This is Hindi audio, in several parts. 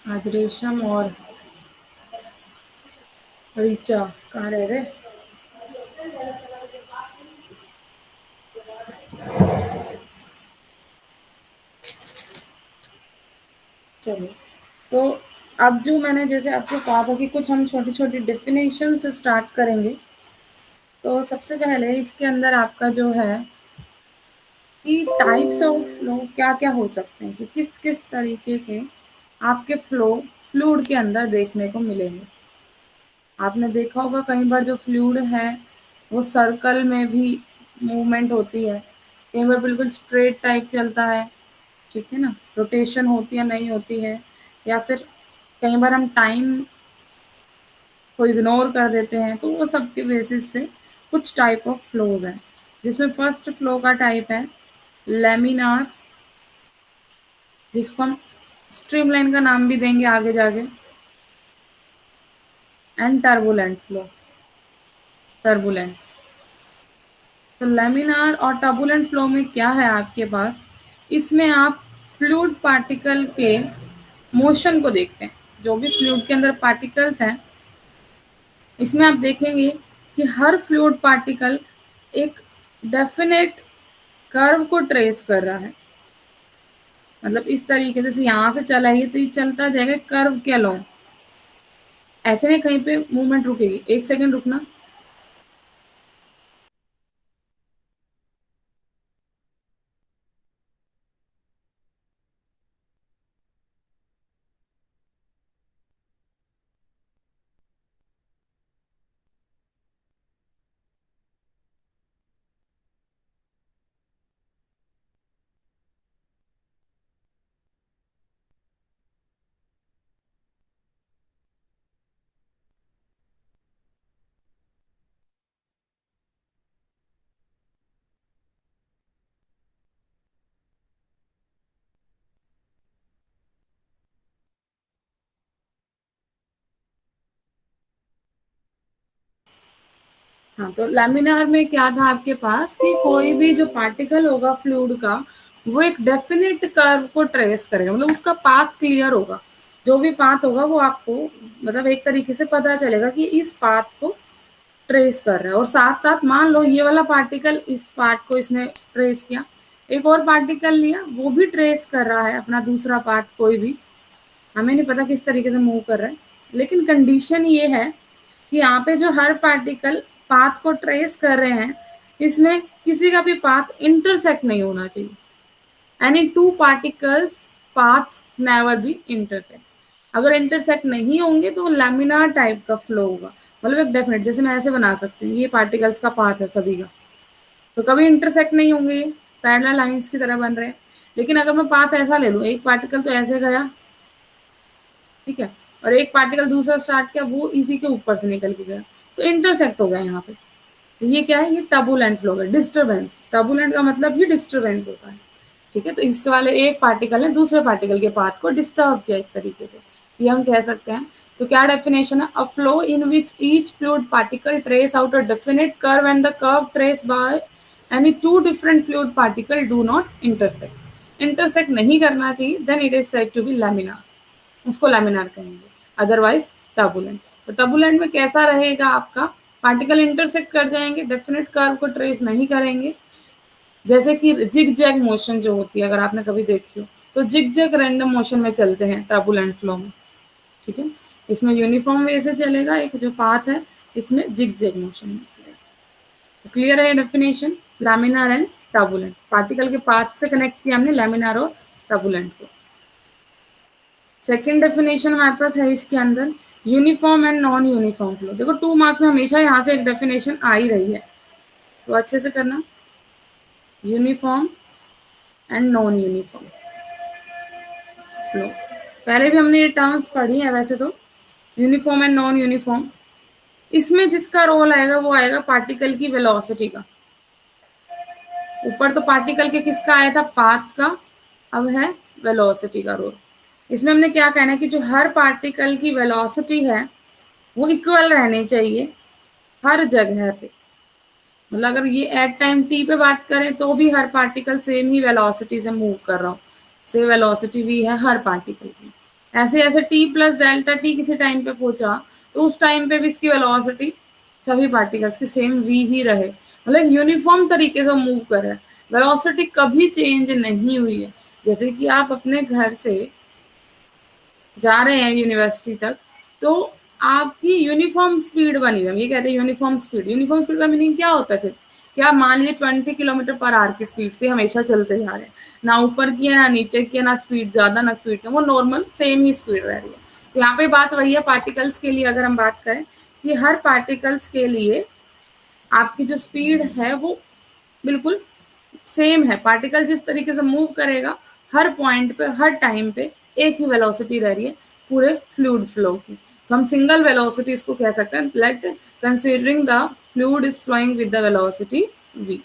आज रेशम और रीचा कहाँ रह रहे। चलो, तो अब जो मैंने जैसे आपको कहा था कि कुछ हम छोटी छोटी डेफिनेशन से स्टार्ट करेंगे। तो सबसे पहले इसके अंदर आपका जो है कि टाइप्स ऑफ फ्लो क्या क्या हो सकते हैं, कि किस किस तरीके के आपके फ्लो फ्लूइड के अंदर देखने को मिलेंगे। आपने देखा होगा कई बार जो फ्लूइड है वो सर्कल में भी मूवमेंट होती है, कई बार बिल्कुल स्ट्रेट टाइप चलता है, ठीक है ना, रोटेशन होती है नहीं होती है, या फिर कई बार हम टाइम को इग्नोर कर देते हैं। तो वो सब के बेसिस पे कुछ टाइप ऑफ फ्लोज हैं, जिसमें फर्स्ट फ्लो का टाइप है लेमिनार, जिसको हम स्ट्रीमलाइन का नाम भी देंगे आगे जाके, एंड टर्बुलेंट फ्लो, टर्बुलेंट। तो लेमिनार और टर्बुलेंट फ्लो में क्या है आपके पास, इसमें आप फ्लूइड पार्टिकल के मोशन को देखते हैं। जो भी फ्लूइड के अंदर पार्टिकल्स हैं, इसमें आप देखेंगे कि हर फ्लूइड पार्टिकल एक डेफिनेट कर्व को ट्रेस कर रहा है। मतलब इस तरीके से, जैसे यहाँ से चला है तो ये चलता जाएगा कर्व के अलोंग, ऐसे नहीं कहीं पे मूवमेंट रुकेगी। एक सेकंड रुकना। हाँ, तो लैमिनार में क्या था आपके पास कि कोई भी जो पार्टिकल होगा फ्लूइड का, वो एक डेफिनेट कर्व को ट्रेस करेगा, मतलब उसका पाथ क्लियर होगा। जो भी पाथ होगा वो आपको मतलब एक तरीके से पता चलेगा कि इस पाथ को ट्रेस कर रहा है। और साथ साथ मान लो ये वाला पार्टिकल इस पार्ट को इसने ट्रेस किया, एक और पार्टिकल लिया वो भी ट्रेस कर रहा है अपना दूसरा पार्ट, कोई भी, हमें नहीं पता किस तरीके से मूव कर रहा है। लेकिन कंडीशन ये है कि यहाँ पे जो हर पार्टिकल पाथ को ट्रेस कर रहे हैं, इसमें किसी का भी पाथ इंटरसेक्ट नहीं होना चाहिए। Any two particles paths never be intersect. अगर इंटरसेक्ट नहीं होंगे तो लैमिनार टाइप का फ्लो होगा। मतलब एक डेफिनेट, जैसे मैं ऐसे बना सकती हूँ, ये पार्टिकल्स का पाथ है सभी का, तो कभी इंटरसेक्ट नहीं होंगे, ये पैरेलल लाइंस की तरह बन रहे हैं। लेकिन अगर मैं पाथ ऐसा ले लूँ, एक पार्टिकल तो ऐसे गया, ठीक है, और एक पार्टिकल दूसरा स्टार्ट किया, वो इसी के ऊपर से निकल के गया, तो इंटरसेक्ट हो गया यहाँ पे। तो ये क्या है, ये टर्बुलेंट फ्लो है, डिस्टर्बेंस। टर्बुलेंट का मतलब ही डिस्टर्बेंस होता है, ठीक है। तो इस वाले एक पार्टिकल ने दूसरे पार्टिकल के पाथ को डिस्टर्ब किया एक तरीके से, ये हम कह सकते हैं। तो क्या डेफिनेशन है, a flow in which each fluid particle trace out a definite curve and the curve trace by any two different fluid particle do not intersect. Intersect नहीं करना चाहिए, then it is said to be laminar, उसको लैमिनार कहेंगे। Otherwise turbulent. तो टर्बुलेंट में कैसा रहेगा आपका, पार्टिकल इंटरसेक्ट कर जाएंगे, डेफिनेट कर्व को ट्रेस नहीं करेंगे। जैसे कि जिग जैग मोशन जो होती है, अगर आपने कभी देखी हो, तो जिग जैग रैंडम मोशन में चलते हैं टर्बुलेंट फ्लो में, ठीक है। इसमें यूनिफॉर्म वे से चलेगा, एक जो पाथ है इसमें जिग जैग मोशन में चलेगा। तो क्लियर है definition, laminar and turbulent. Particle के पाथ से कनेक्ट किया हमने लैमिनार और टर्बुलेंट को। सेकेंड डेफिनेशन हमारे पास है इसके अंदर, uniform and non uniform flow. देखो 2 मार्क्स में हमेशा यहाँ से एक डेफिनेशन आ ही रही है, तो अच्छे से करना। Uniform and non uniform flow, पहले भी हमने ये टर्म्स पढ़ी है वैसे तो। यूनिफॉर्म एंड नॉन यूनिफॉर्म, इसमें जिसका रोल आएगा वो आएगा पार्टिकल की वेलोसिटी का। ऊपर तो पार्टिकल के किसका आया था, पाथ का, अब है वेलोसिटी का रोल। इसमें हमने क्या कहना है कि जो हर पार्टिकल की वेलोसिटी है वो इक्वल रहनी चाहिए हर जगह पे। मतलब अगर ये एट टाइम टी पे बात करें तो भी हर पार्टिकल सेम ही वेलोसिटी से मूव कर रहा हो, सेम वेलोसिटी भी है हर पार्टिकल की। ऐसे ऐसे टी प्लस डेल्टा टी किसी टाइम पे पहुंचा, तो उस टाइम पे भी इसकी वेलोसिटी सभी पार्टिकल्स की सेम वी ही रहे, मतलब यूनिफॉर्म तरीके से मूव कर रहा है, वेलोसिटी कभी चेंज नहीं हुई है। जैसे कि आप अपने घर से जा रहे हैं यूनिवर्सिटी तक, तो आपकी यूनिफॉर्म स्पीड बनी हुई है, हम ये कहते हैं यूनिफॉर्म स्पीड। यूनिफॉर्म स्पीड का मीनिंग क्या होता है फिर? कि आप मान लीजिए 20 किलोमीटर पर आवर की स्पीड से हमेशा चलते जा रहे हैं, ना ऊपर की है ना नीचे की है, ना स्पीड ज़्यादा ना स्पीड कम, वो नॉर्मल सेम ही स्पीड रह रही है। तो यहाँ पे बात वही है पार्टिकल्स के लिए, अगर हम बात करें कि हर पार्टिकल्स के लिए आपकी जो स्पीड है वो बिल्कुल सेम है। पार्टिकल जिस तरीके से मूव करेगा, हर पॉइंट पे हर टाइम पे एक ही वेलोसिटी रह रही है पूरे फ्लूइड फ्लो की। तो हम सिंगल वेलोसिटी इसको कह सकते हैं, let considering the fluid is flowing with the velocity v।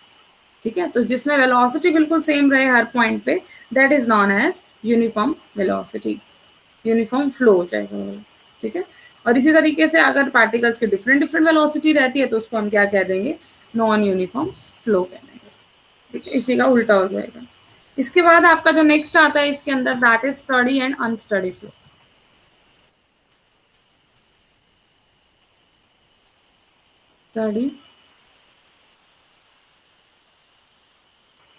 ठीक है, तो जिसमें वेलोसिटी बिल्कुल सेम रहे हर पॉइंट पे, that is non as uniform velocity, uniform flow हो जाएगा वो। ठीक है, और इसी तरीके से अगर पार्टिकल्स की डिफरेंट डिफरेंट वेलोसिटी रहती है, तो उसको हम क्या कह देंगे? नॉन यूनिफॉर्म फ्लो कह देंगे। ठीक है, इसी का उल्टा हो जाएगा। इसके बाद आपका जो नेक्स्ट आता है इसके अंदर, that is study and unsteady flow. Study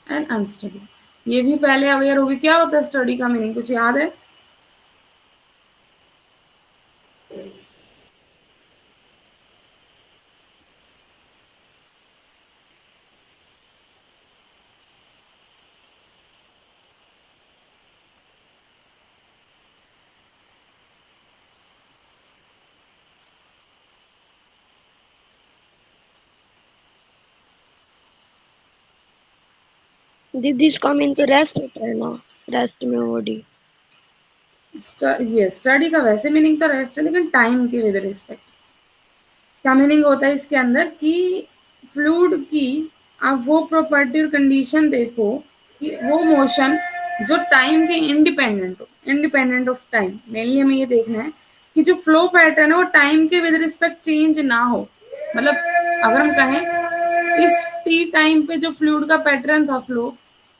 and unsteady, ये भी पहले अवेयर होगी क्या होता है स्टडी का मीनिंग, कुछ याद है? दीदी इसका मीन तो रेस्ट होता है ना, रेस्ट में बॉडी। ये स्टडी का वैसे मीनिंग तो रेस्ट है, लेकिन टाइम के विद रिस्पेक्ट क्या मीनिंग होता है इसके अंदर कि फ्लूइड की आप वो प्रॉपर्टी और कंडीशन देखो कि वो मोशन जो टाइम के इंडिपेंडेंट हो, इंडिपेंडेंट ऑफ टाइम। मेनली हमें ये देखना है कि जो फ्लो पैटर्न है वो टाइम के विद रिस्पेक्ट चेंज ना हो। मतलब अगर हम कहें इस टी टाइम पे जो फ्लूइड का पैटर्न था फ्लो,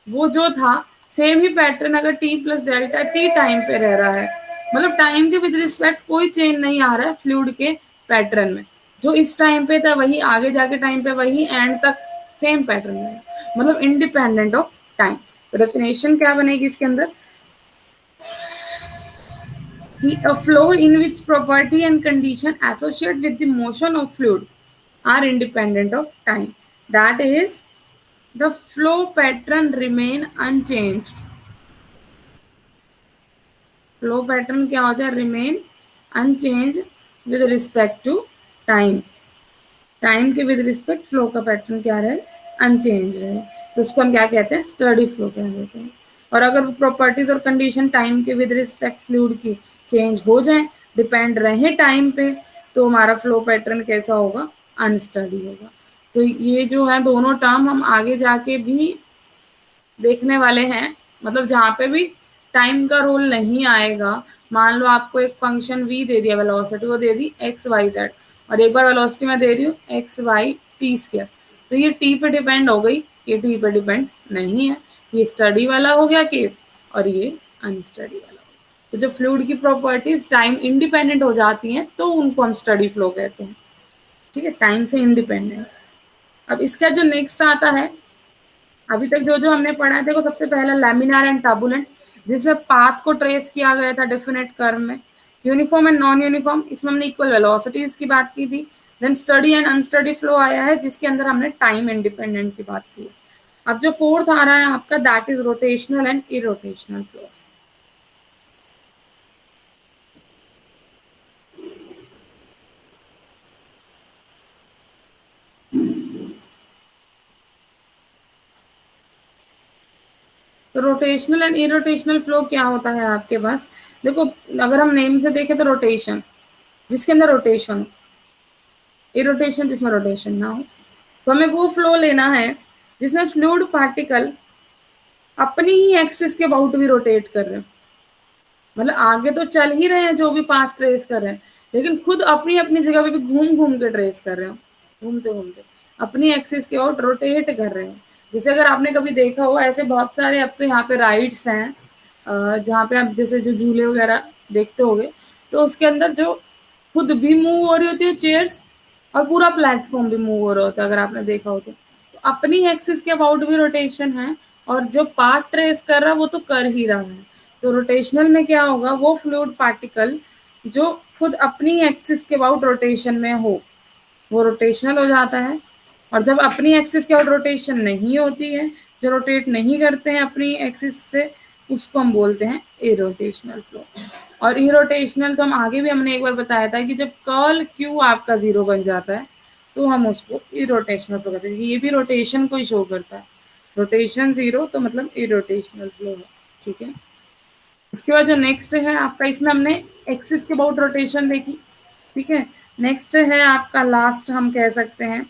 वो जो था सेम ही पैटर्न अगर T plus delta T time पे रह रहा है, मतलब टाइम के विद रिस्पेक्ट कोई चेंज नहीं आ रहा है फ्लूइड के पैटर्न में। जो इस टाइम पे था वही आगे जाके टाइम पे वही एंड तक सेम पैटर्न रहेगा, मतलब इंडिपेंडेंट ऑफ टाइम। तो डेफिनेशन क्या बनेगी इसके अंदर कि a flow in which property and condition associated with the motion of fluid are independent of time, that is the flow pattern remain unchanged। Flow pattern क्या हो जाए? Remain unchanged with respect to time. Time के विद रिस्पेक्ट फ्लो का पैटर्न क्या रहे? अनचेंज रहे, तो उसको हम क्या कहते हैं? स्टडी फ्लो कह देते हैं। और अगर प्रॉपर्टीज और कंडीशन टाइम के विद रिस्पेक्ट फ्लूइड की चेंज हो जाए, डिपेंड रहे टाइम पे, तो हमारा फ्लो पैटर्न कैसा होगा? अनस्टडी होगा। तो ये जो है दोनों टर्म हम आगे जाके भी देखने वाले हैं, मतलब जहाँ पे भी टाइम का रोल नहीं आएगा। मान लो आपको एक फंक्शन v दे दिया, वेलोसिटी वो दे दी एक्स वाई जेड, और एक बार वेलोसिटी मैं दे रही हूँ एक्स वाई टी स्क्वायर, तो ये टी पे डिपेंड हो गई, ये टी पे डिपेंड नहीं है। ये स्टडी वाला हो गया केस, और ये अनस्टडी वाला हो गया। तो जब फ्लूइड की प्रॉपर्टीज टाइम इंडिपेंडेंट हो जाती हैं, तो उनको हम स्टडी फ्लो कहते हैं। ठीक है, टाइम से इंडिपेंडेंट। अब इसका जो नेक्स्ट आता है, अभी तक जो जो हमने पढ़ा है, देखो सबसे पहला लैमिनार एंड टर्बुलेंट, जिसमें पाथ को ट्रेस किया गया था डेफिनेट कर्व में। यूनिफॉर्म एंड नॉन यूनिफॉर्म, इसमें हमने इक्वल वेलोसिटीज की बात की थी। Then steady and unsteady flow आया है, जिसके अंदर हमने टाइम इंडिपेंडेंट की बात की। अब जो फोर्थ आ रहा है आपका, that is rotational and irrotational flow. तो रोटेशनल एंड इरोटेशनल फ्लो क्या होता है आपके पास? देखो, अगर हम नेम से देखें तो रोटेशन, जिसके अंदर रोटेशन हो, इरोटेशन जिसमें रोटेशन ना हो। तो हमें वो फ्लो लेना है जिसमें फ्लूइड पार्टिकल अपनी ही एक्सिस के अबाउट भी रोटेट कर रहे हैं, मतलब आगे तो चल ही रहे हैं जो भी पाथ ट्रेस कर रहे हैं, लेकिन खुद अपनी अपनी जगह पे भी घूम घूम के ट्रेस कर रहे हो, घूमते घूमते अपनी एक्सिस के अबाउट रोटेट कर रहे हैं। जैसे अगर आपने कभी देखा हो, ऐसे बहुत सारे अब तो यहाँ पे राइड्स हैं जहाँ पे आप जैसे जो झूले वगैरह देखते होगे, तो उसके अंदर जो खुद भी मूव हो रही होती है चेयर्स और पूरा प्लेटफॉर्म भी मूव हो रहा होता है, अगर आपने देखा हो तो अपनी एक्सिस के अबाउट भी रोटेशन है, और जो पाथ ट्रेस कर रहा है वो तो कर ही रहा है। तो रोटेशनल में क्या होगा, वो फ्लूइड पार्टिकल जो खुद अपनी एक्सिस के अबाउट रोटेशन में हो वो रोटेशनल हो जाता है, और जब अपनी एक्सिस के आउट रोटेशन नहीं होती है, जो रोटेट नहीं करते हैं अपनी एक्सिस से, उसको हम बोलते हैं इरोटेशनल फ्लो। और इरोटेशनल तो हम आगे भी हमने एक बार बताया था कि जब कर्ल क्यू आपका जीरो बन जाता है तो हम उसको इरोटेशनल फ्लो कहते हैं। ये भी रोटेशन को ही शो करता है, रोटेशन जीरो तो मतलब इरोटेशनल फ्लो है। ठीक है, इसके बाद जो नेक्स्ट है आपका, इसमें हमने एक्सिस के अबाउट रोटेशन देखी। ठीक है, नेक्स्ट है आपका लास्ट हम कह सकते हैं,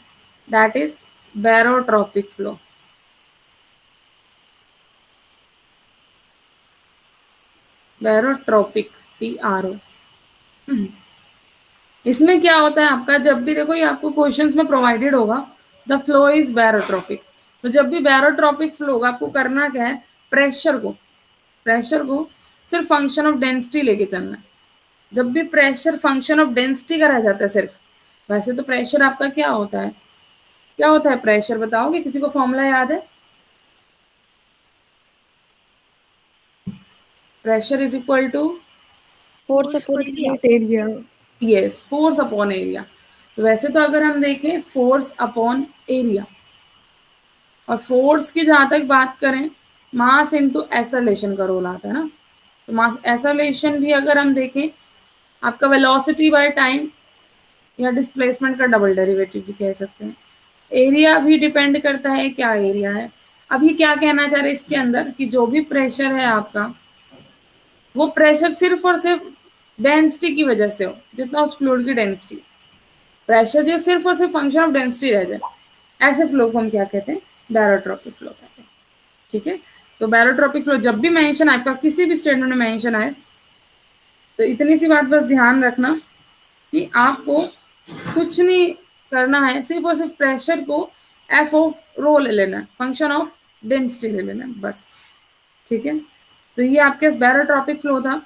दैट इज बैरोट्रॉपिक फ्लो। बैरोट्रॉपिक, TRO। इसमें क्या होता है आपका, जब भी देखो ये आपको क्वेश्चंस में प्रोवाइडेड होगा, द फ्लो इज बैरोट्रॉपिक। तो जब भी बैरोट्रॉपिक फ्लो होगा आपको करना क्या है, प्रेशर को सिर्फ फंक्शन ऑफ डेंसिटी लेके चलना है। जब भी प्रेशर फंक्शन ऑफ डेंसिटी का रह जाता है सिर्फ, वैसे तो प्रेशर आपका क्या होता है, क्या होता है प्रेशर, बताओगे किसी को फॉर्मूला याद है? Pressure is equal to force upon area. Yes, force upon area. तो वैसे तो अगर हम देखें फोर्स अपॉन एरिया, और फोर्स की जहां तक बात करें, मास इनटू एक्सेलरेशन का रोल आता है ना। तो मास एक्सेलरेशन भी अगर हम देखें, आपका वेलोसिटी बाय टाइम या डिस्प्लेसमेंट का डबल डेरिवेटिव भी कह सकते हैं। एरिया भी डिपेंड करता है क्या एरिया है। अब ये क्या कहना चाह रहे हैं इसके अंदर, कि जो भी प्रेशर है आपका, वो प्रेशर सिर्फ और सिर्फ डेंसिटी की वजह से हो, जितना उस फ्लूइड की डेंसिटी, प्रेशर जो सिर्फ और सिर्फ फंक्शन ऑफ डेंसिटी रह जाए, ऐसे फ्लो को हम क्या कहते हैं, बैरोट्रॉपिक फ्लो कहते हैं। ठीक है, तो बैरोट्रॉपिक फ्लो जब भी मेंशन आपका किसी भी स्टेटमेंट में मेंशन आए, तो इतनी सी बात बस ध्यान रखना कि आपको कुछ नहीं करना है, सिर्फ और सिर्फ प्रेशर को एफ ऑफ रो ले लेना है, फंक्शन ऑफ डेंसिटी ले लेना है बस। ठीक है, तो ये आपके बैरोट्रॉपिक फ्लो था।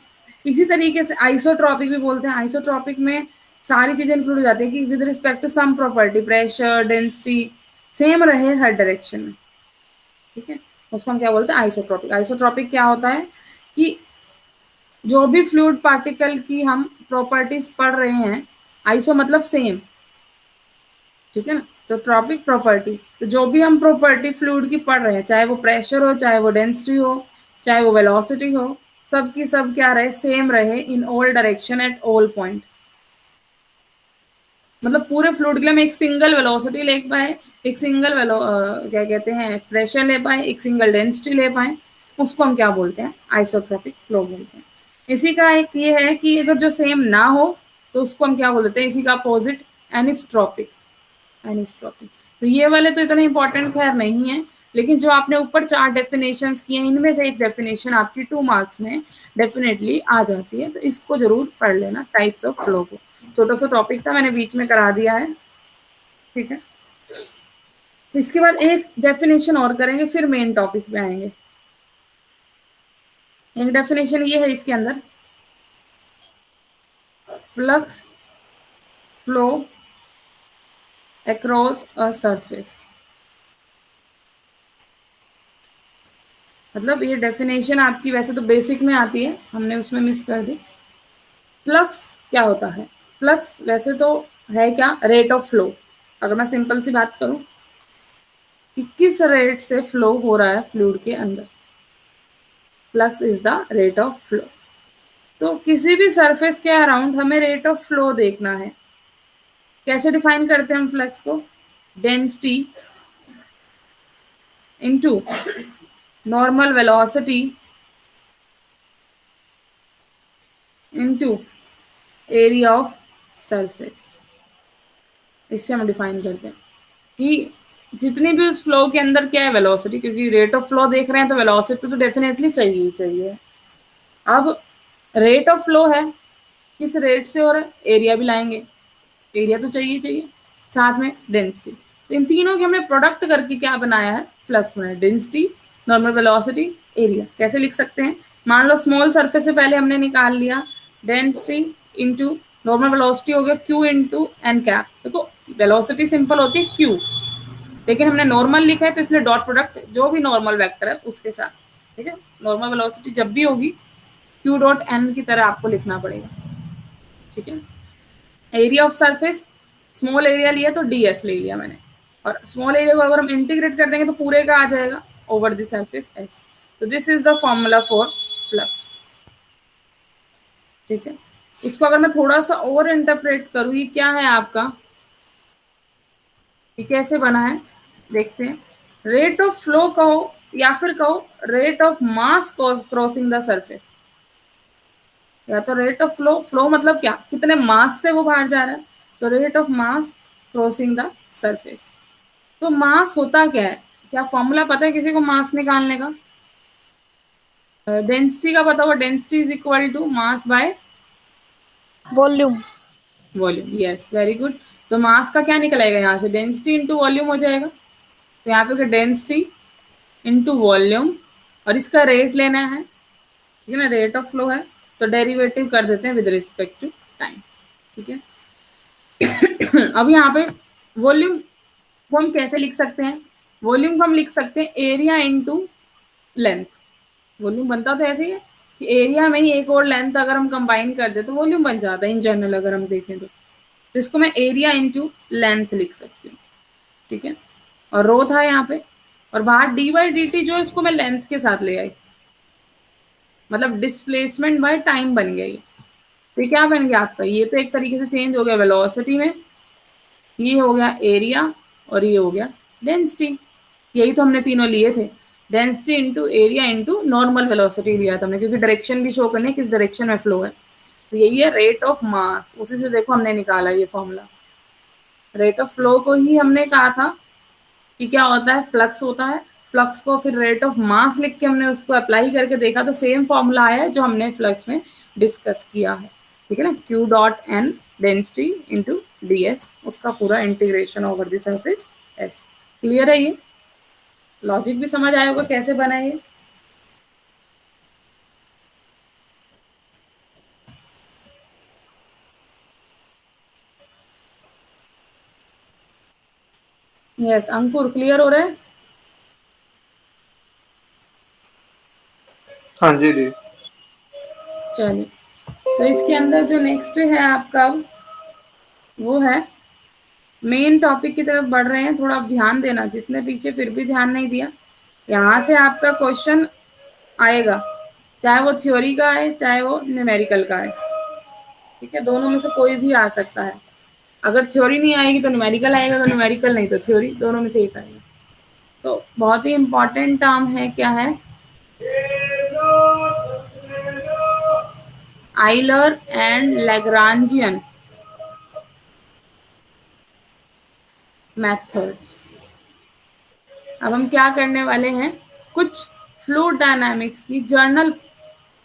इसी तरीके से आइसोट्रॉपिक भी बोलते हैं। आइसोट्रॉपिक में सारी चीजें इंक्लूड हो जाती है कि with respect to some property, pressure density same रहे हर डायरेक्शन में। ठीक है, उसको हम क्या बोलते हैं, आइसोट्रॉपिक। आइसोट्रॉपिक क्या होता है कि जो भी फ्लूइड पार्टिकल की हम प्रॉपर्टीज पढ़ रहे हैं, आइसो मतलब सेम, ठीक है ना, तो ट्रॉपिक प्रॉपर्टी, तो जो भी हम प्रॉपर्टी फ्लूइड की पढ़ रहे हैं, चाहे वो प्रेशर हो, चाहे वो डेंसिटी हो, चाहे वो वेलोसिटी हो, सब की सब क्या रहे, सेम रहे in all direction at all point. मतलब पूरे फ्लूइड के लिए हम एक सिंगल वेलोसिटी ले पाए, एक सिंगल क्या कहते हैं प्रेशर ले पाए, एक सिंगल डेंसिटी ले पाए, उसको हम क्या बोलते हैं, आइसोट्रॉपिक फ्लो बोलते हैं। इसी का एक ये है कि अगर जो सेम ना हो तो उसको हम क्या बोलते हैं, इसी का अपोजिट एनिस्ट्रोपिक। एनिस्ट्रोपिक, तो ये वाले तो इतने इंपॉर्टेंट खैर नहीं है, लेकिन जो आपने ऊपर 4 डेफिनेशंस किए हैं, इनमें से एक डेफिनेशन आपकी 2 मार्क्स में डेफिनेटली आ जाती है, तो इसको जरूर पढ़ लेना, टाइप्स ऑफ फ्लो को। छोटा सा टॉपिक था, मैंने बीच में करा दिया है। ठीक है, इसके बाद एक डेफिनेशन और करेंगे, फिर मेन टॉपिक पे आएंगे। एक डेफिनेशन ये है इसके अंदर, flux flow across a surface. मतलब ये डेफिनेशन आपकी वैसे तो बेसिक में आती है, हमने उसमें मिस कर दी। फ्लक्स क्या होता है, फ्लक्स वैसे तो है क्या, रेट ऑफ फ्लो। अगर मैं सिंपल सी बात करूं कि किस रेट से फ्लो हो रहा है फ्लूइड के अंदर, flux is the rate of flow. तो किसी भी सरफेस के अराउंड हमें रेट ऑफ फ्लो देखना है। कैसे डिफाइन करते हैं हम फ्लक्स को, density into normal velocity into area of surface, इससे हम डिफाइन करते हैं कि जितनी भी उस फ्लो के अंदर क्या है वेलोसिटी, क्योंकि रेट ऑफ फ्लो देख रहे हैं तो वेलोसिटी तो डेफिनेटली चाहिए ही चाहिए। अब रेट ऑफ फ्लो है, किस रेट से हो रहा है, एरिया भी लाएंगे, एरिया तो चाहिए चाहिए, साथ में डेंसिटी। तो इन तीनों के हमने प्रोडक्ट करके क्या बनाया है, फ्लक्स बनाया, डेंसिटी, नॉर्मल वेलोसिटी, एरिया। कैसे लिख सकते हैं, मान लो स्मॉल सरफेस से पहले हमने निकाल लिया डेंसिटी इंटू नॉर्मल वेलोसिटी हो गया क्यू इंटू एन कैप। देखो वेलोसिटी सिंपल होती है क्यू, लेकिन हमने नॉर्मल लिखा है तो इसलिए डॉट प्रोडक्ट जो भी नॉर्मल वेक्टर है उसके साथ, ठीक है। नॉर्मल वेलोसिटी जब भी होगी क्यू डॉट एन की तरह आपको लिखना पड़ेगा, ठीक है। Area of surface, small area लिया तो ds ले लिया मैंने, और स्मॉल एरिया को अगर हम इंटीग्रेट कर देंगे तो पूरे का आ जाएगा ओवर द सरफेस s। तो this is the formula for flux, ठीक है। इसको अगर मैं थोड़ा सा और इंटरप्रेट करूँ, ये क्या है आपका, ये कैसे बना है देखते हैं। रेट ऑफ फ्लो कहो या फिर कहो rate of mass crossing the surface, या तो रेट ऑफ फ्लो, फ्लो मतलब क्या, कितने मास से वो बाहर जा रहा है, तो rate of mass crossing the surface. तो मास होता क्या है, क्या फॉर्मूला पता है किसी को मास निकालने का? डेंसिटी का पता होगा, density is equal to mass by volume. Volume, yes very good. तो मास का क्या निकलेगा यहाँ से, डेंसिटी इंटू वॉल्यूम हो जाएगा। तो यहाँ पे डेंसिटी इंटू वॉल्यूम, और इसका रेट लेना है, ठीक है ना, रेट ऑफ फ्लो है, तो डेरिवेटिव कर देते हैं विद रिस्पेक्ट टू टाइम, ठीक है। अब यहाँ पे वॉल्यूम को हम कैसे लिख सकते हैं, वॉल्यूम को हम लिख सकते हैं एरिया इंटू लेंथ। वॉल्यूम बनता तो ऐसे ही है कि एरिया में ही एक और लेंथ अगर हम कंबाइन कर दे तो वॉल्यूम बन जाता है इन जनरल, अगर हम देखें तो इसको मैं एरिया इंटू लेंथ लिख सकती हूँ, ठीक है। और रो था यहाँ पे, और बाहर डी बाई डी टी जो है इसको मैं लेंथ के साथ ले आई, मतलब डिस्प्लेसमेंट बाय टाइम बन गया ये। तो ये क्या बन गया आपका, ये तो एक तरीके से चेंज हो गया वेलोसिटी में, ये हो गया एरिया, और ये हो गया डेंसिटी। यही तो हमने तीनों लिए थे, density into area into normal velocity लिया था हमने, क्योंकि डायरेक्शन भी शो करने किस डायरेक्शन में फ्लो है। तो यही है रेट ऑफ मास, उसी से देखो हमने निकाला ये फॉर्मूला। रेट ऑफ फ्लो को ही हमने कहा था कि क्या होता है, फ्लक्स होता है। फ्लक्स को फिर रेट ऑफ मास लिख के हमने उसको अप्लाई करके देखा तो सेम फॉर्मूला आया है जो हमने फ्लक्स में डिस्कस किया है, ठीक है ना। Q dot N density into D S, उसका पूरा integration over the surface S. Clear है ये, लॉजिक भी समझ आया होगा कैसे बना ये। यस अंकुर, क्लियर हो रहा है? हाँ जी दी। चलिए, तो इसके अंदर जो नेक्स्ट है आपका वो है, मेन टॉपिक की तरफ बढ़ रहे हैं, थोड़ा आप ध्यान देना, जिसने पीछे फिर भी ध्यान नहीं दिया, यहाँ से आपका क्वेश्चन आएगा, चाहे वो थ्योरी का है चाहे वो न्यूमेरिकल का है, ठीक है। दोनों में से कोई भी आ सकता है। अगर थ्योरी नहीं आएगी तो न्यूमेरिकल आएगा, तो न्यूमेरिकल नहीं तो थ्योरी, दोनों में से एक आएगा। तो बहुत ही इंपॉर्टेंट टर्म है, क्या है, आइलर एंड लैग्रांजियन मेथड्स। अब हम क्या करने वाले हैं, कुछ फ्लूइड डायनामिक्स की जर्नल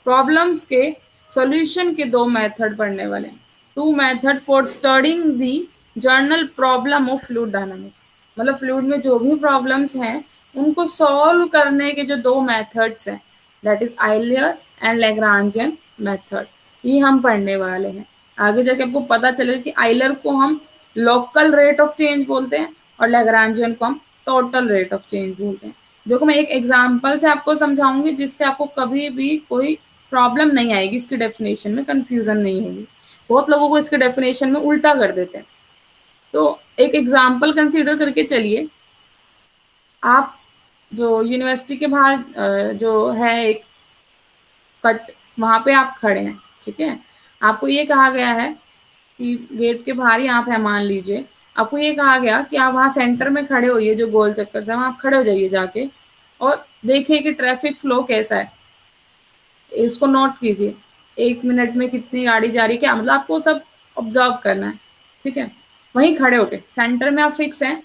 प्रॉब्लम्स के सॉल्यूशन के दो मेथड पढ़ने वाले हैं। Two method for studying the general problem of fluid dynamics, मतलब फ्लूइड में जो भी प्रॉब्लम्स हैं उनको सॉल्व करने के जो दो मेथड्स हैं, that is Euler and Lagrangian method, ये हम पढ़ने वाले हैं। आगे जाके आपको पता चलेगा कि आइलर को हम लोकल रेट ऑफ चेंज बोलते हैं और लैग्रांजियन को हम टोटल रेट ऑफ चेंज बोलते हैं। देखो मैं एक एग्जांपल से आपको समझाऊंगी जिससे आपको कभी भी कोई प्रॉब्लम नहीं आएगी, इसकी डेफिनेशन में कंफ्यूजन नहीं होगी। बहुत लोगों को इसके डेफिनेशन में उल्टा कर देते हैं। तो एक एग्जांपल कंसीडर करके चलिए, आप जो यूनिवर्सिटी के बाहर जो है एक कट, वहां पे आप खड़े हैं, ठीक है। आपको ये कहा गया है कि गेट के बाहर ही आप है, मान लीजिए आपको ये कहा गया कि आप वहाँ सेंटर में खड़े होइए, जो गोल चक्कर से वहाँ आप खड़े हो जाइए जाके, और देखिए कि ट्रैफिक फ्लो कैसा है, इसको नोट कीजिए, 1 मिनट में कितनी गाड़ी जा रही है, क्या मतलब आपको सब ऑब्जर्व करना है, ठीक है। वहीं खड़े होके, सेंटर में आप फिक्स हैं,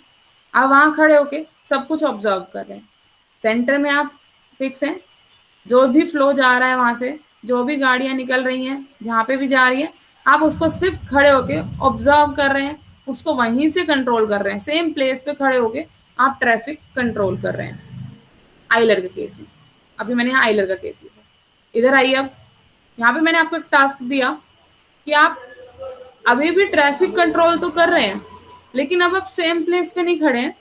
आप वहाँ खड़े होके सब कुछ ऑब्जर्व कर रहे हैं। सेंटर में आप फिक्स हैं, जो भी फ्लो जा रहा है वहाँ से, जो भी गाड़ियाँ निकल रही हैं जहाँ पे भी जा रही है, आप उसको सिर्फ खड़े होके ऑब्जर्व कर रहे हैं, उसको वहीं से कंट्रोल कर रहे हैं, सेम प्लेस पे खड़े होके आप ट्रैफिक कंट्रोल कर रहे हैं। आइलर के केस में, अभी मैंने यहाँ आइलर का केस लिखा, इधर आइए अब, यहाँ पे मैंने आपको एक टास्क दिया कि आप अभी भी ट्रैफिक कंट्रोल तो कर रहे हैं, लेकिन अब आप सेम प्लेस पे नहीं खड़े हैं।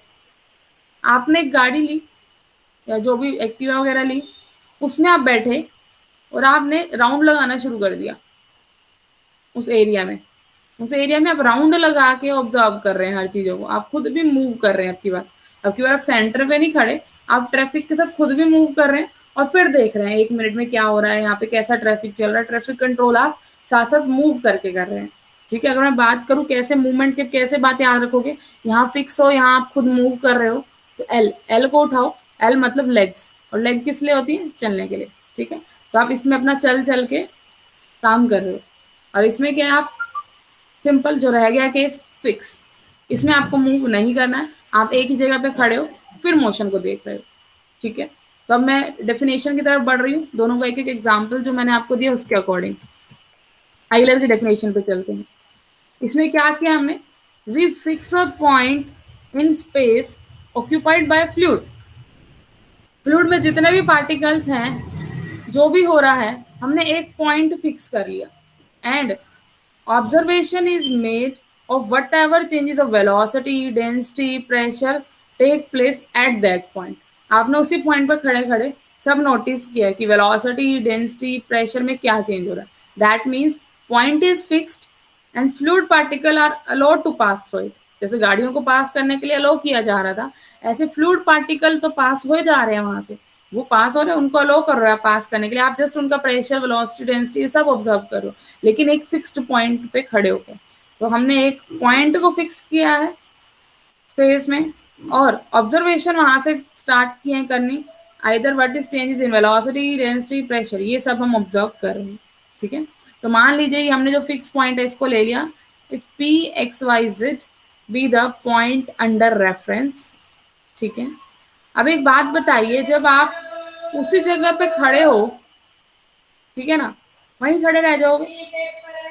आपने एक गाड़ी ली या जो भी एक्टिवा वगैरह ली, उसमें आप बैठे और आपने राउंड लगाना शुरू कर दिया उस एरिया में। उस एरिया में आप राउंड लगा के ऑब्जर्व कर रहे हैं हर चीजों को, आप खुद भी मूव कर रहे हैं। अब की बार आप सेंटर पे नहीं खड़े, आप ट्रैफिक के साथ खुद भी मूव कर रहे हैं और फिर देख रहे हैं 1 मिनट में क्या हो रहा है, यहाँ पे कैसा ट्रैफिक चल रहा है। ट्रैफिक कंट्रोल आप साथ साथ मूव करके कर रहे हैं। ठीक है, अगर मैं बात करूँ कैसे मूवमेंट के कैसे बात याद रखोगे, यहाँ फिक्स हो, यहाँ आप खुद मूव कर रहे हो, तो एल एल को उठाओ। एल मतलब लेग्स, और लेग किस लिए होती है? चलने के लिए। ठीक है, तो आप इसमें अपना चल चल के काम कर रहे हो। और इसमें क्या है, आप सिंपल जो रह गया केस फिक्स, इसमें आपको मूव नहीं करना है, आप एक ही जगह पे खड़े हो फिर मोशन को देख रहे हो। ठीक है, तो अब मैं डेफिनेशन की तरफ बढ़ रही हूँ, दोनों का एक एक एग्जाम्पल जो मैंने आपको दिया उसके अकॉर्डिंग आइलर की डेफिनेशन पे चलते हैं। इसमें क्या किया हमने, we fix a point in space occupied by fluid. Fluid में जितने भी पार्टिकल्स हैं, जो भी हो रहा है, हमने एक पॉइंट फिक्स कर लिया। And observation is made of whatever changes of velocity, density, pressure take place at that point। आपने उसी पॉइंट पर खड़े खड़े सब नोटिस किया कि वेलोसिटी, डेंसिटी, प्रेशर में क्या चेंज हो रहा है। That means point is fixed and fluid particle are allowed to pass through it. जैसे गाड़ियों को पास करने के लिए अलाउ किया जा रहा था, ऐसे फ्लूइड पार्टिकल तो पास हो जा रहे हैं वहां से, वो पास हो रहे हैं, उनको अलाउ कर रहे हैं पास करने के लिए। आप जस्ट उनका प्रेशर, वेलोसिटी, डेंसिटी ये सब ऑब्जर्व करो, लेकिन एक फिक्स्ड पॉइंट पे खड़े होकर। तो हमने एक पॉइंट को फिक्स किया है स्पेस में, और ऑब्जर्वेशन वहां से स्टार्ट किए हैं करनी। Either what is changes in velocity, density, pressure, ये सब हम ऑब्जर्व कर रहे हैं। ठीक है, तो मान लीजिए ये हमने जो फिक्स पॉइंट है इसको ले लिया। If P X Y Z be the point under reference. ठीक है, अब एक बात बताइए, जब आप उसी जगह पे खड़े हो, ठीक है ना, वहीं खड़े रह जाओगे,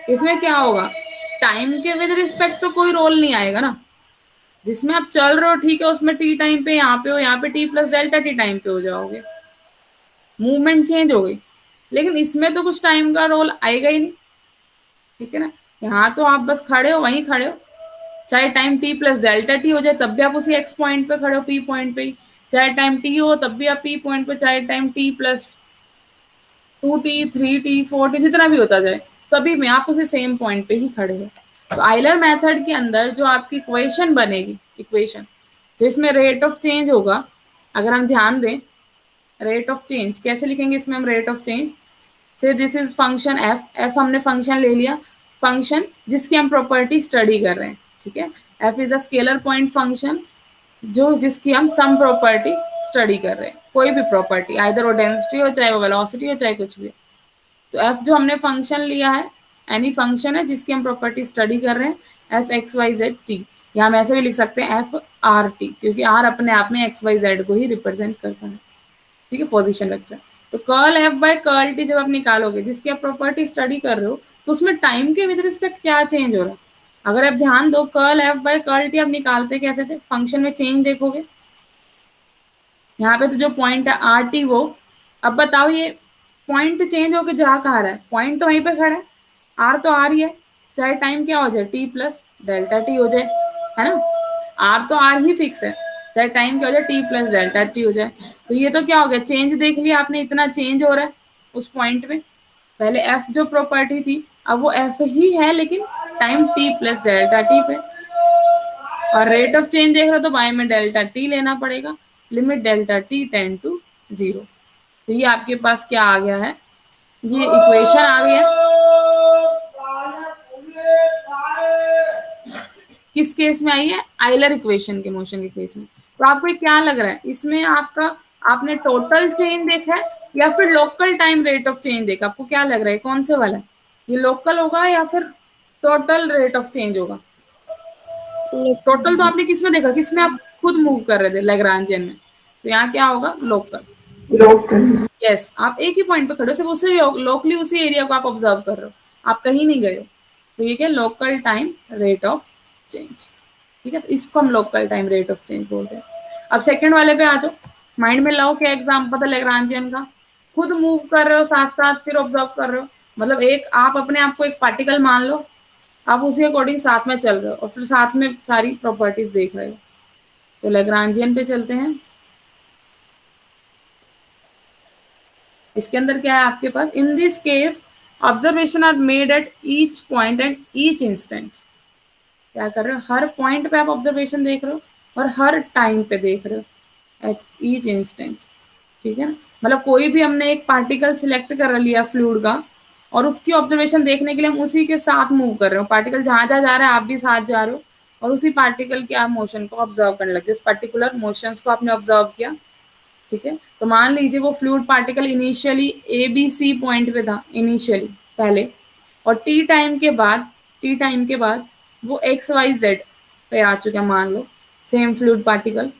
इसमें क्या होगा, टाइम के विद रिस्पेक्ट तो कोई रोल नहीं आएगा ना। जिसमें आप चल रहे हो, ठीक है, उसमें टी टाइम पे यहाँ पे हो, यहाँ पे T plus delta T time पे हो जाओगे, मूवमेंट चेंज हो गई। लेकिन इसमें तो कुछ टाइम का रोल आएगा ही नहीं। ठीक है ना, यहाँ तो आप बस खड़े हो, वहीं खड़े हो, चाहे time T plus delta T हो जाए तब भी आप उसी एक्स पॉइंट पे खड़े हो, पी पॉइंट पे ही। चाहे टाइम टी हो तब भी आप पी पॉइंट पे, चाहे time T plus 2t, 3t, 4t जितना भी होता जाए, सभी में आप उसी सेम पॉइंट पे ही खड़े हो। तो आइलर मेथड के अंदर जो आपकी इक्वेशन बनेगी, इक्वेशन जिसमें रेट ऑफ चेंज होगा, अगर हम ध्यान दें, रेट ऑफ चेंज कैसे लिखेंगे इसमें हम, रेट ऑफ चेंज से this is function F. F हमने फंक्शन ले लिया, फंक्शन जिसकी हम प्रॉपर्टी स्टडी कर रहे हैं। ठीक है, F is a scalar point function जो जिसकी हम सम प्रॉपर्टी स्टडी कर रहे हैं, कोई भी प्रॉपर्टी, आइदर वो डेंसिटी हो, चाहे वो वेलोसिटी हो, चाहे कुछ भी। तो एफ जो हमने फंक्शन लिया है, एनी फंक्शन है जिसकी हम प्रॉपर्टी स्टडी कर रहे हैं, F X Y Z T, या हम ऐसे भी लिख सकते हैं एफ आर टी, क्योंकि आर अपने आप में एक्स वाई जेड को ही रिप्रेजेंट करता है। ठीक है, पोजीशन रखता है। तो curl F by curl T जब आप निकालोगे, जिसकी आप प्रॉपर्टी स्टडी कर रहे हो, तो उसमें टाइम के विद रिस्पेक्ट क्या चेंज हो रहा है। अगर आप ध्यान दो, curl F by curl T आप निकालते कैसे थे, फंक्शन में चेंज देखोगे, यहाँ पे तो जो पॉइंट है आर टी वो, अब बताओ ये पॉइंट चेंज होके जा कहाँ रहा है, पॉइंट तो वहीं पे खड़ा है, आर तो आर ही है, चाहे टाइम क्या हो जाए, टी प्लस डेल्टा टी हो जाए, है ना, आर तो आर ही फिक्स है, चाहे टाइम क्या हो जाए, टी प्लस डेल्टा टी हो जाए। तो ये तो क्या हो गया, चेंज देख लिया आपने, इतना चेंज हो रहा है उस पॉइंट में। पहले एफ जो प्रॉपर्टी थी, अब वो एफ ही है, लेकिन time T plus delta T पे। और रेट ऑफ चेंज देख रहे हो तो बाय में डेल्टा टी लेना पड़ेगा, limit delta T tend to 0। तो ये आपके पास क्या आ गया है, ये इक्वेशन आ गया। किस केस में आई है, आइलर इक्वेशन के मोशन के केस में। तो आपको क्या लग रहा है इसमें, आपका आपने टोटल चेंज देखा है या फिर local time rate of change देखा, आपको क्या लग रहा है कौन से वाला है, ये लोकल होगा या फिर टोटल रेट ऑफ चेंज होगा। टोटल तो आपने किस में देखा, किस में आप खुद मूव कर रहे थे, लैग्रांजियन में, तो यहाँ क्या होगा, लोकल। यस, आप एक ही पॉइंट पे खड़े हो, सिर्फ उसी लोकली उसी एरिया को आप ऑब्जर्व कर रहे हो, आप कहीं नहीं गए हो। तो ये क्या, local time rate of change. ठीक है, तो इसको हम local time rate of change बोलते हैं। अब सेकंड वाले पे आ जाओ, माइंड में लाओ क्या एग्जाम्पल था लैग्रांजियन का, खुद मूव कर रहे हो साथ साथ, फिर ऑब्जर्व कर रहे हो, मतलब एक आप अपने आप को एक पार्टिकल मान लो, आप उसी अकॉर्डिंग साथ में चल रहे हो और फिर साथ में सारी प्रॉपर्टीज देख रहे हो। तो लैग्रांजियन पे चलते हैं। इसके अंदर क्या है आपके पास, in this case observation are made at each point and each instant. क्या कर रहे हो, हर पॉइंट पे आप ऑब्जर्वेशन देख रहे हो और हर टाइम पे देख रहे हो, एट ईच इंस्टेंट। ठीक है ना, मतलब कोई भी हमने एक पार्टिकल सिलेक्ट कर लिया फ्लूइड का, और उसकी ऑब्जर्वेशन देखने के लिए हम उसी के साथ मूव कर रहे हो, पार्टिकल जहां जहां जा रहा है आप भी साथ जा रहे हो, और उसी पार्टिकल के आप मोशन को ऑब्जर्व करने लगे, उस पर्टिकुलर मोशंस को आपने ऑब्जर्व किया। ठीक है, तो मान लीजिए वो fluid particle initially A B C point पे था इनिशियली पहले, और टी टाइम के बाद वो एक्स वाई जेड पे आ चुका है मान लो, सेम फ्लूइड पार्टिकल।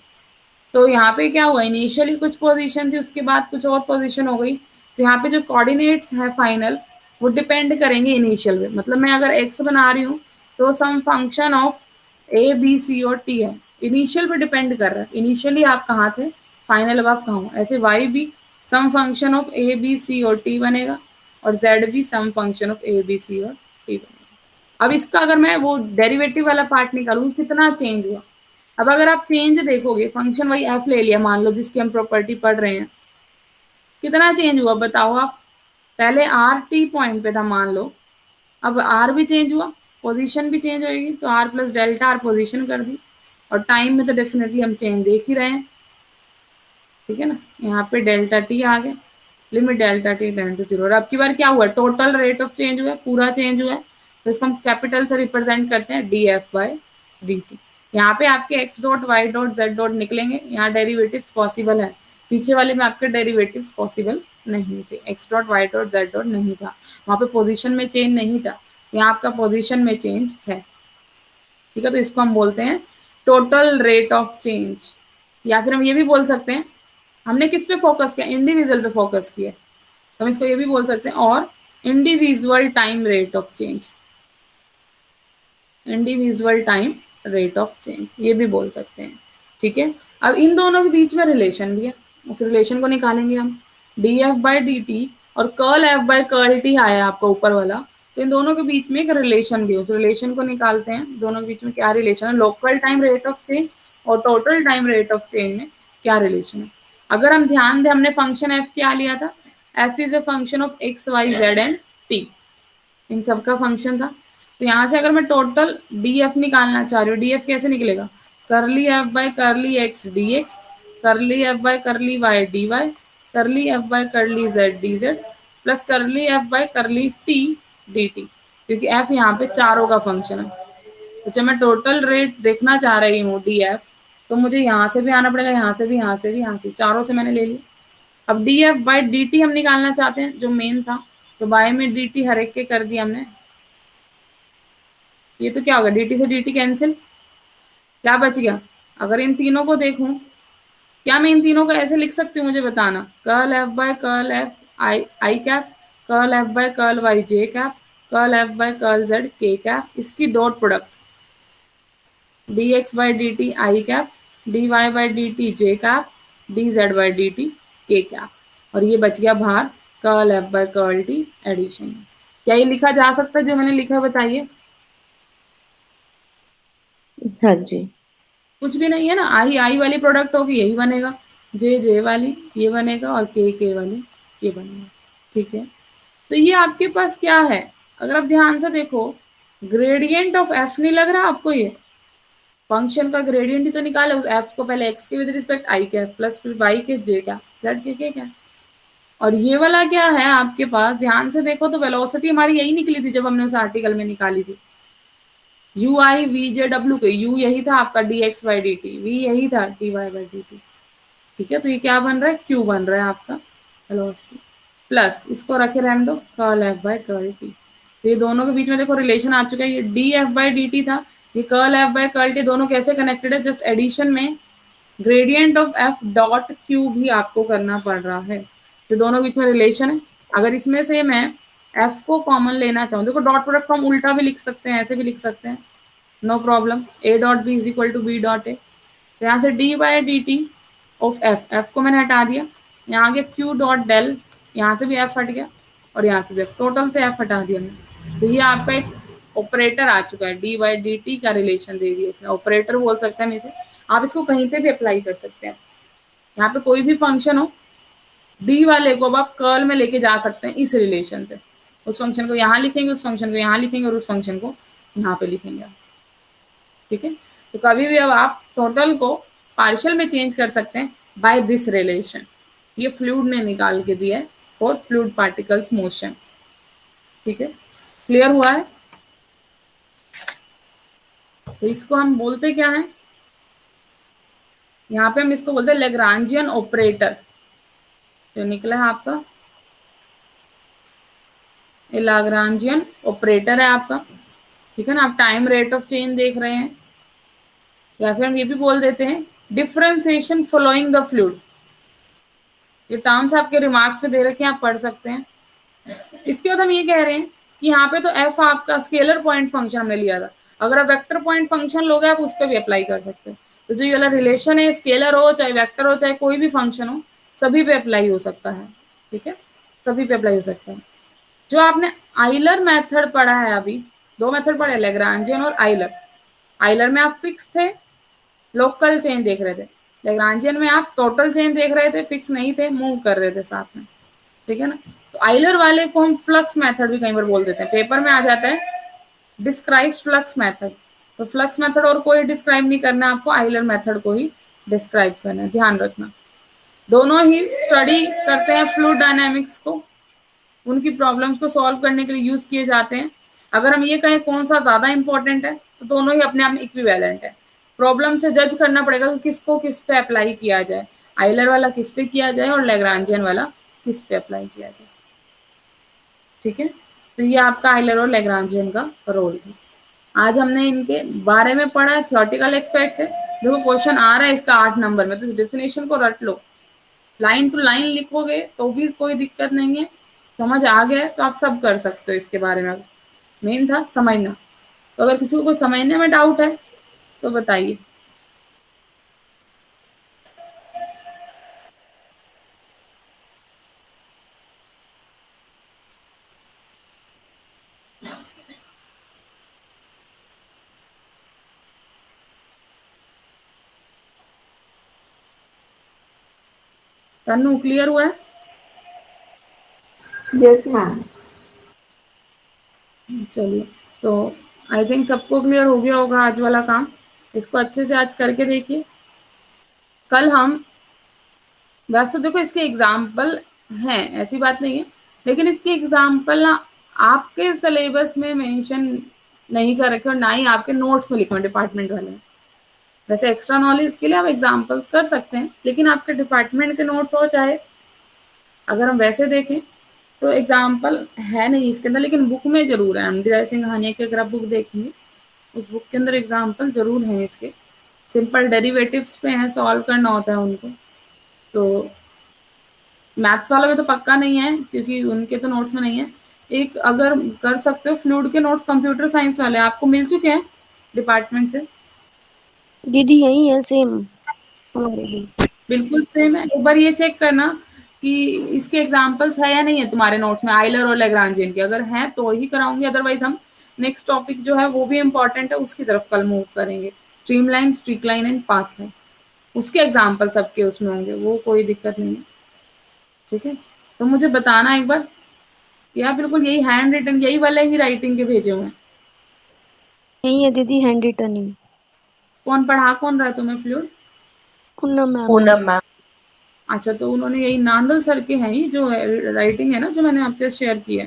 तो यहाँ पे क्या हुआ, इनिशियली कुछ पोजीशन थी, उसके बाद कुछ और पोजीशन हो गई, तो यहाँ पे जो कोऑर्डिनेट्स है फाइनल, वो डिपेंड करेंगे इनिशियल में। मतलब मैं अगर एक्स बना रही हूँ तो some function of A B C और टी है, इनिशियल पे डिपेंड कर रहा है, इनिशियली आप कहाँ थे, फाइनल अब आप कहाँ हो। ऐसे वाई भी some function of A B C और टी बनेगा, और जेड भी some function of A B C और टी बनेगा। अब इसका अगर मैं वो डेरिवेटिव वाला पार्ट निकालूँ, कितना चेंज हुआ। अब अगर आप चेंज देखोगे, फंक्शन वही एफ ले लिया मान लो जिसकी हम प्रॉपर्टी पढ़ रहे हैं, कितना चेंज हुआ बताओ आप। पहले आर टी पॉइंट पे था मान लो, अब आर भी चेंज हुआ, पोजीशन भी चेंज होगी, तो R plus delta R position कर दी, और टाइम में तो डेफिनेटली हम चेंज देख ही रहे हैं। ठीक है ना, यहाँ पे डेल्टा टी आ गया, limit delta T tend to zero. और अब की बार क्या हुआ, टोटल रेट ऑफ चेंज हुआ है, पूरा चेंज हुआ है, तो इसको हम कैपिटल से रिप्रेजेंट करते हैं D F by D T. यहाँ पे आपके X dot Y dot Z dot निकलेंगे, यहाँ डेरिवेटिव पॉसिबल है, पीछे वाले में आपके डेरिवेटिव पॉसिबल नहीं थे, X dot Y dot Z dot नहीं था, वहाँ पे पोजिशन में चेंज नहीं था, यहाँ आपका पोजिशन में चेंज है। ठीक है, तो इसको हम बोलते हैं टोटल रेट ऑफ चेंज, या फिर हम ये भी बोल सकते हैं, हमने किस पे फोकस किया, इंडिविजुअल पे फोकस किया, तो हम इसको ये भी बोल सकते हैं, और individual time rate of change, individual time rate of change ये भी बोल सकते हैं। ठीक है, अब इन दोनों के बीच में रिलेशन भी है, उस रिलेशन को निकालेंगे हम, D F by D T और curl F by curl T आया आपका ऊपर वाला, तो इन दोनों के बीच में एक रिलेशन भी है, उस रिलेशन को निकालते हैं, दोनों के बीच में क्या रिलेशन है, local time rate of change और total time rate of change में क्या रिलेशन है। अगर हम ध्यान दें, हमने फंक्शन एफ क्या लिया था, F is a function of X Y Z and T, इन सबका फंक्शन था। तो यहाँ से अगर मैं टोटल डी एफ निकालना चाह रही हूँ, डी एफ कैसे निकलेगा, curly F by curly X D X, curly F by curly Y D Y, curly F by curly Z D Z, plus curly F by curly T D T, क्योंकि एफ यहाँ पे चारों का फंक्शन है। तो जब मैं टोटल रेट देखना चाह रही हूँ डी एफ, तो मुझे यहाँ से भी आना पड़ेगा, यहाँ से भी, यहाँ से भी, यहाँ से, चारों से मैंने ले लिया। अब D F by D T हम निकालना चाहते हैं जो मेन था, तो बाय में डी टी हर एक के कर दिया हमने, ये तो क्या होगा, डी टी से डी टी कैंसिल, क्या बच गया। अगर इन तीनों को देखूं, क्या मैं इन तीनों को ऐसे लिख सकती हूँ, मुझे बताना, curl F by curl F I I cap, curl F by curl Y J cap, curl F by curl Z K cap, इसकी dot product D X by D T I cap, D Y by D T J cap, D Z by D T K cap, और ये बच गया बाहर curl F by curl T addition. क्या ये लिखा जा सकता है जो मैंने लिखा, बताइए। हाँ जी। कुछ भी नहीं है ना, आई आई वाली प्रोडक्ट होगी यही बनेगा, जे जे वाली ये बनेगा, और के वाली ये बनेगा। ठीक है, तो ये आपके पास क्या है, अगर आप ध्यान से देखो, ग्रेडियंट ऑफ एफ नहीं लग रहा आपको, ये फंक्शन का ग्रेडियंट ही तो निकाले, उस एफ को पहले एक्स के with respect I cap, plus फिर वाई के जे कैप, जेड के कैप, और ये वाला क्या है आपके पास, ध्यान से देखो तो वेलोसिटी हमारी यही निकली थी जब हमने उस आर्टिकल में निकाली थी, U I V J W K, U यही था आपका D X by D T, V यही था D Y by D T. ठीक है, तो ये क्या बन रहा है, क्यू बन रहा है आपका वेलोसिटी, प्लस इसको रखे रहने दो curl F by curl T. तो ये दोनों के बीच में देखो रिलेशन आ चुका है, ये D F by D T था, ये curl F by curl T, दोनों कैसे कनेक्टेड है, जस्ट एडिशन में gradient of F dot Q भी आपको करना पड़ रहा है, तो दोनों बीच में रिलेशन है। अगर इसमें से मैं एफ को कॉमन लेना चाहूँ, देखो डॉट प्रोडक्ट को हम उल्टा भी लिख सकते हैं, ऐसे भी लिख सकते हैं, no problem, A dot B is equal to B dot A, तो यहाँ से D by D T of F, F को मैंने हटा दिया, यहाँ आ गया क्यू डॉट डेल, यहाँ से भी एफ हट गया, और यहाँ से भी टोटल से एफ हटा दिया मैंने, तो ये आपका एक ऑपरेटर आ चुका है, डी बाई डी टी का रिलेशन दे दिया इसने, ऑपरेटर बोल सकते हैं हम इसे। आप इसको कहीं पे भी अप्लाई कर सकते हैं, यहाँ पे कोई भी फंक्शन हो, डी वाले को अब आप कर्ल में लेके जा सकते हैं इस रिलेशन से, उस फंक्शन को यहाँ लिखेंगे, उस फंक्शन को यहाँ लिखेंगे और उस फंक्शन को यहाँ पे लिखेंगे आप, ठीक है। तो कभी भी अब आप टोटल को पार्शियल में चेंज कर सकते हैं बाय दिस रिलेशन, ये फ्लूइड ने निकाल के दिया है फॉर फ्लूइड पार्टिकल्स मोशन, ठीक है। क्लियर हुआ है? तो इसको हम बोलते क्या है, यहाँ पे हम इसको बोलते हैं लेग्रांजियन ऑपरेटर, जो निकला है आपका ये लाग्रांजियन ऑपरेटर है आपका, ठीक है ना। आप टाइम रेट ऑफ चेंज देख रहे हैं, या फिर हम ये भी बोल देते हैं डिफरेंशिएशन फॉलोइंग द फ्लूइड, ये टर्म्स आपके रिमार्क्स में दे रखे हैं, आप पढ़ सकते हैं। इसके बाद हम ये कह रहे हैं कि यहाँ पे तो एफ आपका स्केलर पॉइंट फंक्शन हमने लिया था, अगर आप वेक्टर पॉइंट फंक्शन लोगे आप उस पर भी अप्लाई कर सकते हो। तो जो ये वाला रिलेशन है, स्केलर हो चाहे वेक्टर हो चाहे कोई भी फंक्शन हो, सभी पे अप्लाई हो सकता है, ठीक है, सभी पे अप्लाई हो सकता है। जो आपने आइलर मेथड पढ़ा है, अभी दो मेथड पढ़े, लेग्रांजियन और आइलर। आइलर में आप फिक्स थे, लोकल चेंज देख रहे थे, लेग्रांजियन में आप टोटल चेंज देख रहे थे, फिक्स नहीं थे, मूव कर रहे थे साथ में, ठीक है ना। तो आइलर वाले को हम फ्लक्स मेथड भी कई बार बोल देते हैं, पेपर में आ जाता है डिस्क्राइब फ्लक्स मेथड, तो फ्लक्स मेथड और कोई डिस्क्राइब नहीं करना आपको, आइलर मेथड को ही डिस्क्राइब करना है, ध्यान रखना। दोनों ही स्टडी करते हैं फ्लूइड डायनामिक्स को, उनकी प्रॉब्लम्स को सॉल्व करने के लिए यूज किए जाते हैं। अगर हम ये कहें कौन सा ज्यादा इंपॉर्टेंट है, तो दोनों ही अपने आप में इक्विवेलेंट है। प्रॉब्लम से जज करना पड़ेगा कि किसको किस पे अप्लाई किया जाए, आइलर वाला किस पे किया जाए और लेग्रांजियन वाला किस पे अप्लाई किया जाए, ठीक है। तो ये आपका आइलर और लेग्रांजियन का रोल था। आज हमने इनके बारे में पढ़ा है, थियोरेटिकल एस्पेक्ट से। देखो क्वेश्चन आ रहा है इसका 8 नंबर में, तो इस डेफिनेशन को रट लो, लाइन टू लाइन लिखोगे तो भी कोई दिक्कत नहीं है, समझ आ गया तो आप सब कर सकते हो इसके बारे में। मेन था समझना, तो अगर किसी को कोई समझने में डाउट है तो बताइए। तन्नू क्लियर हुआ है? Yes ma'am. चलिए, तो आई थिंक सबको क्लियर हो गया होगा आज वाला काम, इसको अच्छे से आज करके देखिए। कल हम, वैसे तो देखो इसके एग्जाम्पल हैं, ऐसी बात नहीं है, लेकिन इसके एग्जाम्पल ना आपके सिलेबस में मेंशन नहीं कर रखे और ना ही आपके नोट्स में लिखे हैं डिपार्टमेंट वाले में। वैसे एक्स्ट्रा नॉलेज के लिए आप एग्जाम्पल्स कर सकते हैं, लेकिन आपके डिपार्टमेंट के नोट्स हो चाहे, अगर हम वैसे देखें तो एग्जाम्पल है नहीं इसके अंदर, लेकिन बुक में जरूर है। एमडी राय सिंह हानिया की अगर आप बुक देखेंगे, उस बुक के अंदर एग्जाम्पल जरूर हैं इसके, सिंपल डेरिवेटिव्स पे हैं, सॉल्व करना होता है उनको। तो मैथ्स वाला में तो पक्का नहीं है क्योंकि उनके तो नोट्स में नहीं है। एक अगर कर सकते हो फ्लूइड के नोट्स, कंप्यूटर साइंस वाले आपको मिल चुके हैं डिपार्टमेंट से? दीदी यही है सेम हमारे भी। बिल्कुल सेम है। एक बार ये चेक करना कि इसके एग्जाम्पल्स है या नहीं है तुम्हारे नोट्स में, आइलर और लेग्रांजियन के। अगर हैं तो ही कराऊंगी, अदरवाइज हम नेक्स्ट टॉपिक जो है वो भी इम्पोर्टेंट है, उसकी तरफ कल मूव करेंगे, स्ट्रीमलाइन, स्ट्रिकलाइन एंड पाथलाइन। उसके एग्जाम्पल सबके उसमें होंगे, वो कोई दिक्कत नहीं है, ठीक है। तो मुझे बताना एक बार, या बिल्कुल यही हैंड रिटन, यही वाले ही राइटिंग के भेजे हुए हैं? यही है दीदी, हैंड रिटन ही। कौन पढ़ा कौन रहा है तुम्हें fluid? Poonam ma'am. Poonam ma'am. अच्छा, तो उन्होंने यही नांदल सर के हैं ही जो राइटिंग है ना, जो मैंने आपके शेयर की है।